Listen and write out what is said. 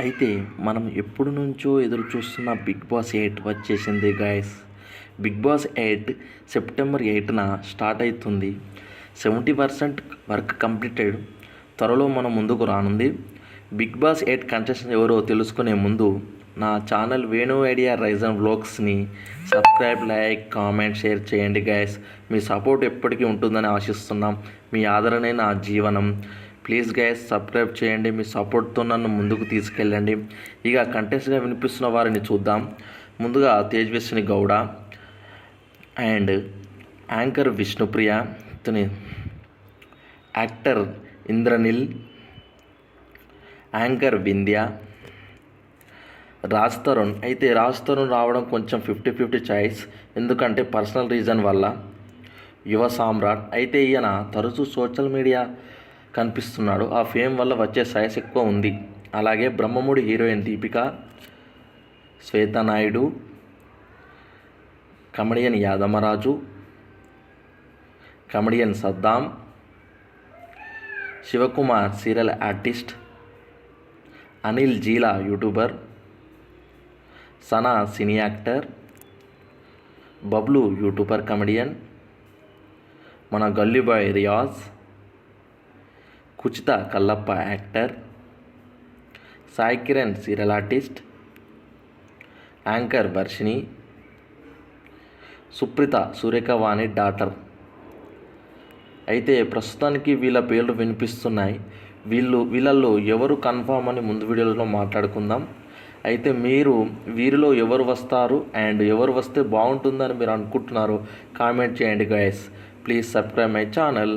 అయితే మనం ఎప్పుడు నుంచో ఎదురు చూస్తున్న బిగ్ బాస్ 8 వచ్చేసింది గాయస్. బిగ్ బాస్ 8 సెప్టెంబర్ 8న స్టార్ట్ అవుతుంది. 70% వర్క్ కంప్లీటెడ్. త్వరలో మనం ముందుకు రానుంది. బిగ్ బాస్ 8 కంటెస్టెంట్ ఎవరో తెలుసుకునే ముందు నా ఛానల్ వేణు ఐడియా రైజన్ వ్లాగ్స్ని సబ్స్క్రైబ్, లైక్, కామెంట్, షేర్ చేయండి గాయస్. మీ సపోర్ట్ ఎప్పటికీ ఉంటుందని ఆశిస్తున్నాం. మీ ఆదరణే నా జీవనం. ప్లీజ్ గైస్ సబ్స్క్రైబ్ చేయండి. మీ సపోర్ట్తో నన్ను ముందుకు తీసుకెళ్ళండి. ఇక కంటెస్ట్గా వినిపిస్తున్న వారిని చూద్దాం. ముందుగా తేజస్విని గౌడ అండ్ యాంకర్ విష్ణుప్రియ, అతని యాక్టర్ ఇంద్రనిల్, యాంకర్ వింధ్య, రాజ్ తరుణ్. అయితే రాజ్ తరుణ్ రావడం కొంచెం 50-50 చాయిస్, ఎందుకంటే పర్సనల్ రీజన్ వల్ల. యువ సామ్రాట్. అయితే ఈయన తరచూ సోషల్ మీడియా కనిపిస్తున్నాడు. ఆ ఫేమ్ వల్ల వచ్చే ఛాయిస్ ఎక్కువ ఉంది. అలాగే Brahmamudi heroine Deepika, Shweta Naidu, comedian Yadamaraju, comedian Saddam, Shivakumar serial artist, Anil Geela YouTuber, Sana cine actor, Bablu YouTuber comedian, మన Gully boy Riyaz, Kuchita Kallappa actor, Sai Kiran serial artist, anchor Varshini, Supritha Surekhavani daughter. అయితే ప్రస్తుతానికి వీళ్ళ పేర్లు వినిపిస్తున్నాయి. వీళ్ళల్లో ఎవరు కన్ఫామ్ అని ముందు వీడియోలో మాట్లాడుకుందాం. అయితే మీరు వీరిలో ఎవరు వస్తారు అండ్ ఎవరు వస్తే బాగుంటుందని మీరు అనుకుంటున్నారో కామెంట్ చేయండి guys. Please subscribe my channel.